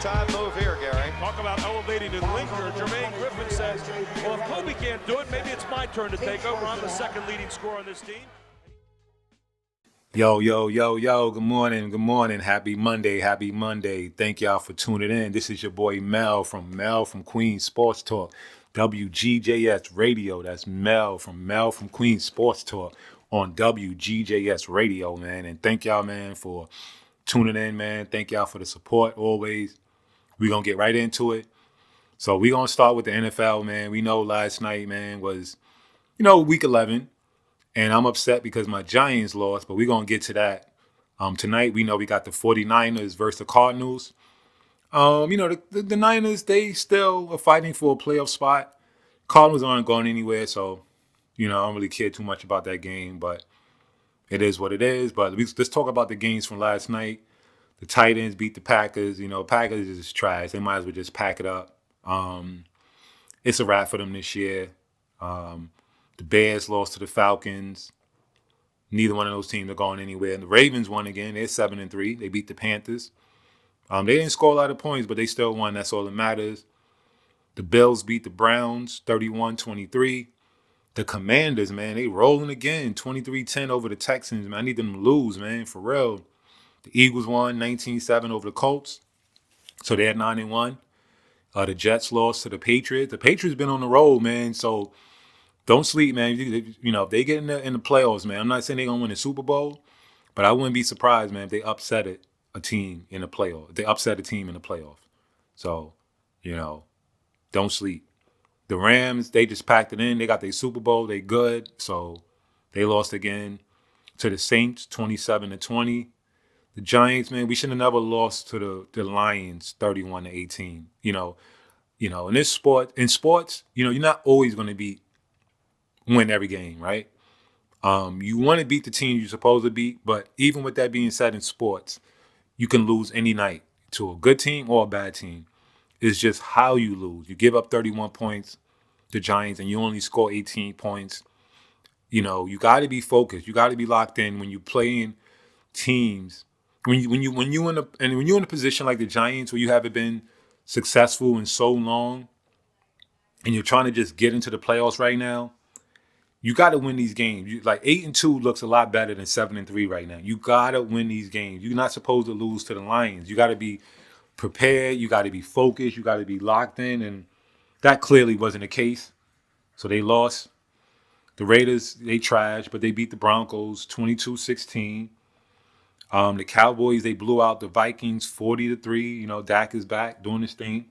time move here, Gary. Talk about elevating and linger. Jermaine Griffin says, well, if Kobe can't do it, maybe it's my turn to take over. I'm the second leading scorer on this team. Yo. Good morning. Happy Monday. Thank y'all for tuning in. This is your boy Mel from Queens Sports Talk, WGJS Radio. That's Mel from Queens Sports Talk on WGJS Radio, man. And thank y'all, man, for tuning in, man. Thank y'all for the support always. We're going to get right into it. So we're going to start with the NFL, man. We know last night, man, was, week 11. And I'm upset because my Giants lost, but we're going to get to that. Tonight, we know we got the 49ers versus the Cardinals. The Niners, they still are fighting for a playoff spot. Cardinals aren't going anywhere, so, I don't really care too much about that game, but it is what it is. But let's talk about the games from last night. The Titans beat the Packers. Packers is trash. They might as well just pack it up. It's a wrap for them this year. The Bears lost to the Falcons. Neither one of those teams are going anywhere. And the Ravens won again. They're 7-3. They beat the Panthers. They didn't score a lot of points, but they still won. That's all that matters. The Bills beat the Browns 31-23. The Commanders, man, they rolling again. 23-10 over the Texans, man. I need them to lose, man, for real. The Eagles won 19-7 over the Colts. So they're 9-1. The Jets lost to the Patriots. The Patriots been on the road, man, so don't sleep, man. If they get in the playoffs, man, I'm not saying they're going to win the Super Bowl, but I wouldn't be surprised, man, if they upset a team in the playoff. If they upset a team in the playoff. So, don't sleep. The Rams, they just packed it in. They got their Super Bowl. They good. So they lost again to the Saints, 27-20. The Giants, man, we should have never lost to the Lions, 31-18. In sports, you're not always going to win every game, right? You want to beat the team you're supposed to beat, but even with that being said, in sports, you can lose any night to a good team or a bad team. It's just how you lose. You give up 31 points to Giants and you only score 18 points. You got to be focused. You got to be locked in when you playing teams. When you're in a position like the Giants where you haven't been successful in so long, and you're trying to just get into the playoffs right now. You got to win these games. 8-2 looks a lot better than 7-3 right now. You got to win these games. You're not supposed to lose to the Lions. You got to be prepared. You got to be focused. You got to be locked in. And that clearly wasn't the case. So they lost. The Raiders, they trashed, but they beat the Broncos 22-16. The Cowboys, they blew out the Vikings 40-3. Dak is back doing his thing.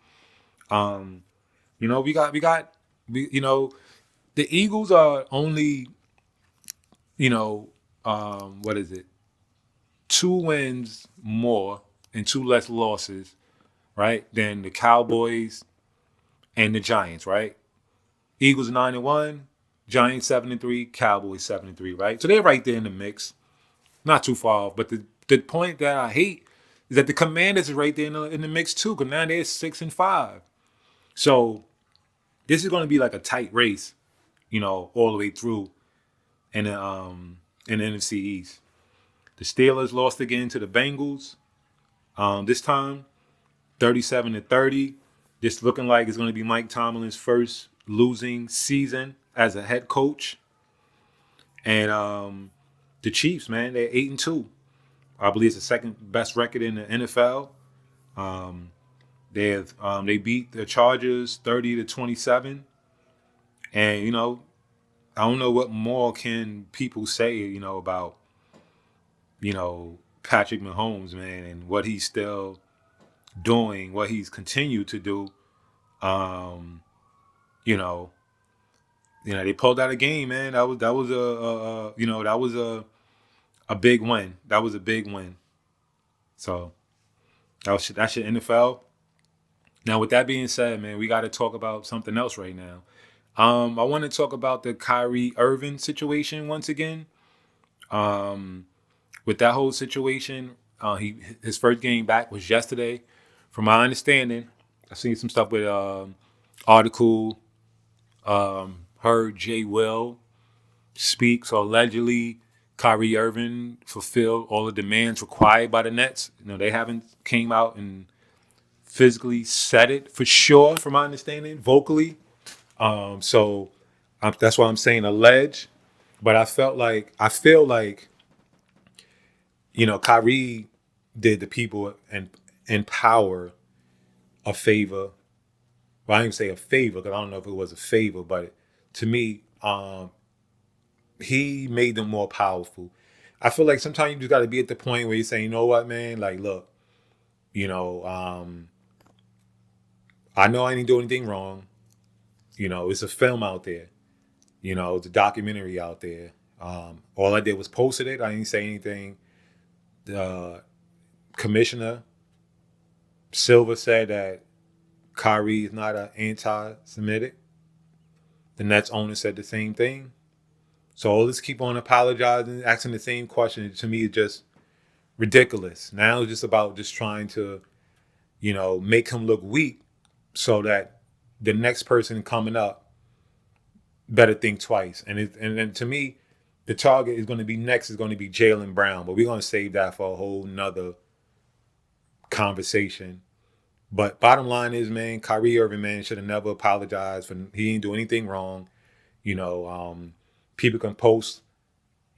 The Eagles are only, 2 wins more and 2 less losses, right, than the Cowboys and the Giants, right? Eagles 9-1, Giants 7-3, Cowboys 7-3, right? So they're right there in the mix, not too far off. But the point that I hate is that the Commanders are right there in the mix too, because now they're 6-5. So this is going to be like a tight race. All the way through in the NFC East. The Steelers lost again to the Bengals. This time, 37-30. This looking like it's going to be Mike Tomlin's first losing season as a head coach. And the Chiefs, man, they're 8-2. I believe it's the second best record in the NFL. They beat the Chargers 30-27. And, I don't know what more can people say, about, Patrick Mahomes, man, and what he's still doing, what he's continued to do. They pulled out a game, man. That was a big win. That was a big win. So that's your NFL. Now, with that being said, man, we got to talk about something else right now. I want to talk about the Kyrie Irving situation once again. With that whole situation, his first game back was yesterday. From my understanding, I seen some stuff with article. Heard Jay Will speak. So allegedly, Kyrie Irving fulfilled all the demands required by the Nets. They haven't came out and physically said it for sure, from my understanding, vocally. So that's why I'm saying allege. But I feel like, Kyrie did the people and in power a favor. Well, I didn't say a favor because I don't know if it was a favor, but to me, he made them more powerful. I feel like sometimes you just got to be at the point where you say, you know what, man, like, look, you know, I know I didn't do anything wrong. It's a film out there. It's a documentary out there. All I did was posted it. I didn't say anything. The commissioner Silver said that Kyrie is not an anti-Semitic. The Nets owner said the same thing. So let's keep on apologizing, asking the same question. To me, it's just ridiculous. Now it's just about just trying to, make him look weak so that the next person coming up better think twice. And to me, the target is going to be next is going to be Jaylen Brown, but we're going to save that for a whole nother conversation. But bottom line is, man, Kyrie Irving, man, should have never apologized for he didn't do anything wrong. People can post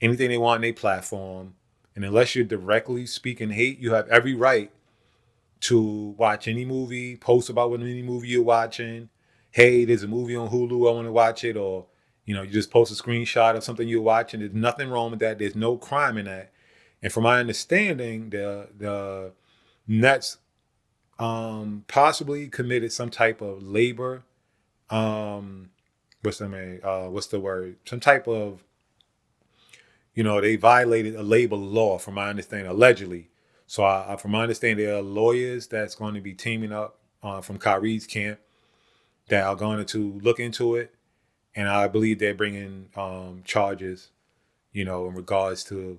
anything they want on their platform, and unless you're directly speaking hate, you have every right to watch any movie, post about what any movie you're watching. Hey, there's a movie on Hulu, I want to watch it, or you just post a screenshot of something you're watching. There's nothing wrong with that. There's no crime in that. And from my understanding, the Nets possibly committed some type of labor. What's the word? Some type of, they violated a labor law, from my understanding, allegedly. So from my understanding, there are lawyers that's going to be teaming up from Kyrie's camp that are going to look into it. And I believe they're bringing charges, in regards to,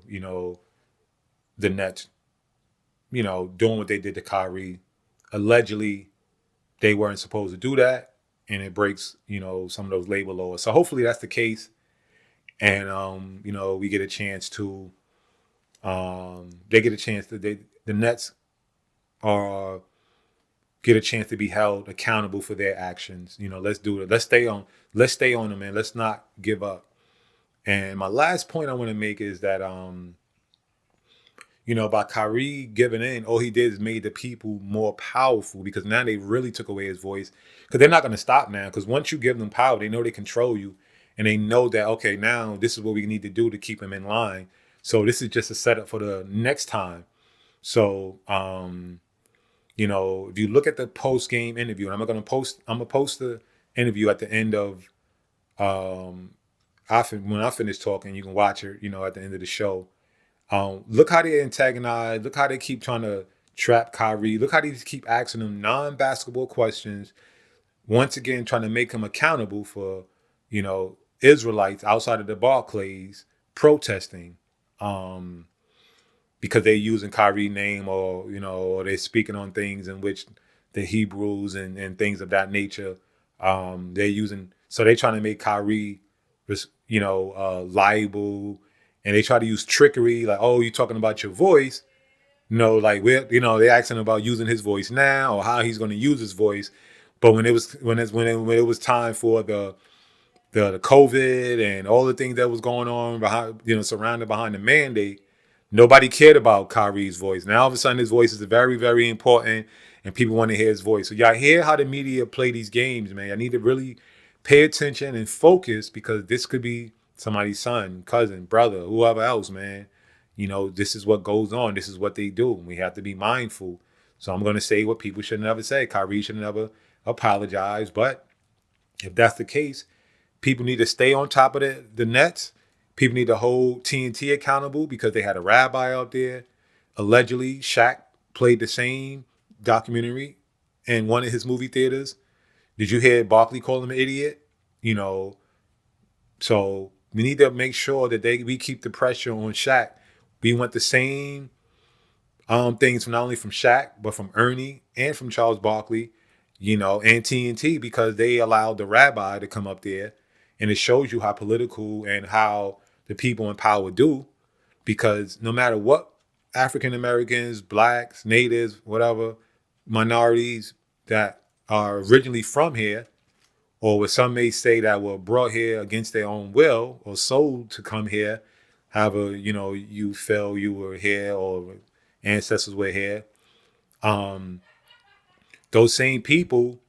the Nets, doing what they did to Kyrie. Allegedly, they weren't supposed to do that. And it breaks, some of those labor laws. So hopefully that's the case. And, we get a chance to, they get a chance to, the Nets are get a chance to be held accountable for their actions. Let's do it. Let's stay on them, man. Let's not give up. And my last point I want to make is that, by Kyrie giving in, all he did is made the people more powerful, because now they really took away his voice, because they're not going to stop now. Because once you give them power, they know they control you, and they know that, okay, now this is what we need to do to keep him in line. So this is just a setup for the next time. So, if you look at the post-game interview, and I'm gonna post the interview at the end of, when I finish talking, you can watch it, at the end of the show. Look how they antagonize. Look how they keep trying to trap Kyrie. Look how they keep asking him non-basketball questions. Once again, trying to make him accountable for, Israelites outside of the Barclays protesting, because they're using Kyrie's name, or or they're speaking on things in which the Hebrews and things of that nature. They're using, so they're trying to make Kyrie, liable. And they try to use trickery, like, oh, you're talking about your voice. Like they're asking about using his voice now, or how he's going to use his voice. But when it was time for the COVID and all the things that was going on behind, surrounded behind the mandate, nobody cared about Kyrie's voice. Now all of a sudden his voice is very, very important, and people want to hear his voice. So y'all hear how the media play these games, man. I need to really pay attention and focus, because this could be somebody's son, cousin, brother, whoever else, man. This is what goes on. This is what they do. We have to be mindful. So I'm going to say what people should never say. Kyrie should never apologize. But if that's the case, people need to stay on top of the Nets. People need to hold TNT accountable, because they had a rabbi out there. Allegedly, Shaq played the same documentary in one of his movie theaters. Did you hear Barkley call him an idiot? So we need to make sure that we keep the pressure on Shaq. We want the same things from not only from Shaq, but from Ernie and from Charles Barkley, and TNT, because they allowed the rabbi to come up there. And it shows you how political and how the people in power do, because no matter what African Americans, blacks, natives, whatever, minorities that are originally from here, or what some may say that were brought here against their own will or sold to come here, however, you feel you were here or ancestors were here. Those same people,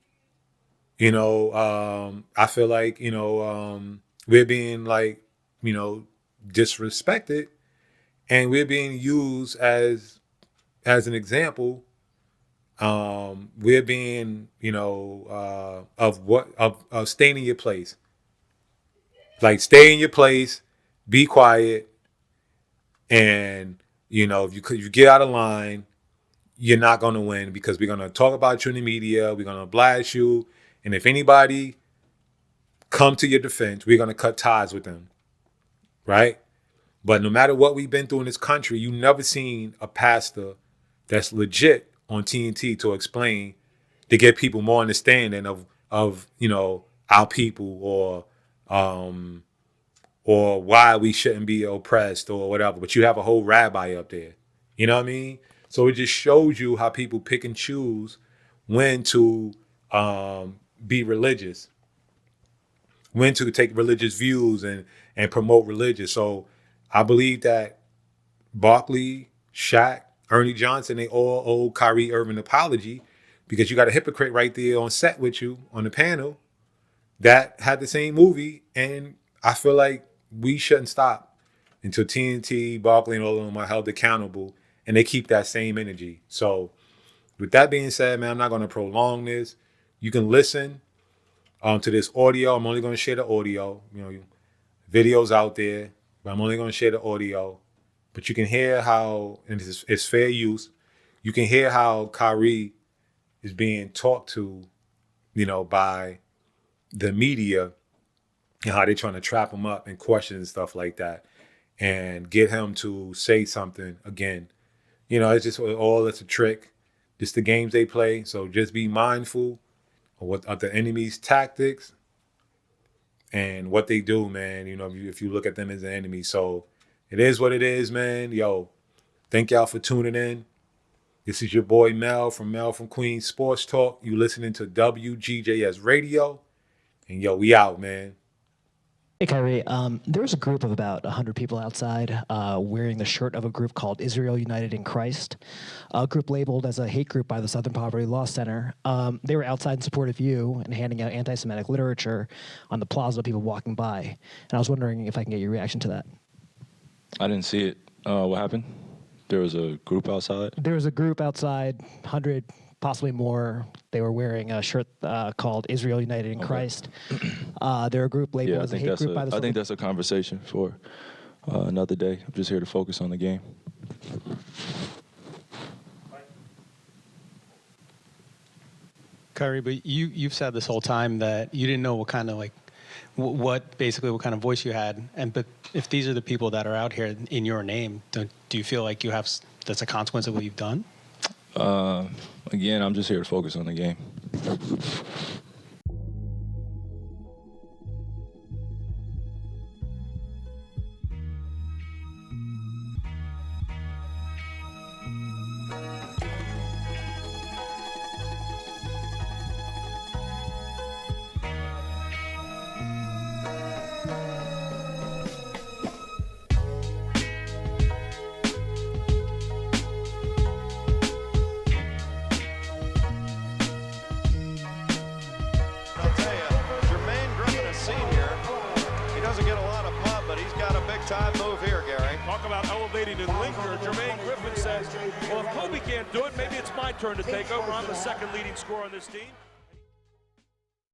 I feel like, we're being like, disrespected, and we're being used as an example. We're being, of staying in your place. Like, stay in your place, be quiet, and if you get out of line, you're not going to win, because we're going to talk about you in the media, we're going to blast you, and if anybody come to your defense, we're going to cut ties with them, right? But no matter what we've been through in this country, you never seen a pastor that's legit on TNT to explain, to get people more understanding of our people, or why we shouldn't be oppressed or whatever. But you have a whole rabbi up there. You know what I mean? So it just shows you how people pick and choose when to be religious, when to take religious views and promote religious. So I believe that Barclays, Shaq, Ernie Johnson, they all owe Kyrie Irving an apology, because you got a hypocrite right there on set with you on the panel that had the same movie. And I feel like we shouldn't stop until TNT, Barclays, and all of them are held accountable, and they keep that same energy. So with that being said, man, I'm not going to prolong this. You can listen to this audio. I'm only going to share the audio. Videos out there, but I'm only going to share the audio. But you can hear how, and it's fair use, you can hear how Kyrie is being talked to, by the media, and how they're trying to trap him up and questions and stuff like that, and get him to say something again. It's just it's a trick. Just the games they play. So just be mindful of the enemy's tactics and what they do, man. If you look at them as an enemy. So it is what it is, man. Yo, thank y'all for tuning in. This is your boy Mel from Queens Sports Talk. You listening to WGJS Radio. And yo, we out, man. Hey, Kyrie, there was a group of about 100 people outside wearing the shirt of a group called Israel United in Christ, a group labeled as a hate group by the Southern Poverty Law Center. They were outside in support of you and handing out anti-Semitic literature on the plaza, people walking by. And I was wondering if I can get your reaction to that. I didn't see it. What happened? There was a group outside? There was a group outside, 100, possibly more. They were wearing a shirt called Israel United in Christ. They're a group labeled as a hate group by the... I think that's a conversation for another day. I'm just here to focus on the game. Kyrie, but you've said this whole time that you didn't know what kind of what kind of voice you had. But if these are the people that are out here in your name, do you feel like that's a consequence of what you've done? Again, I'm just here to focus on the game. Time move here, Gary. Talk about elevating and linger. Jermaine Griffin says, well, if Kobe can't do it, maybe it's my turn to take over. I'm the second leading scorer on this team.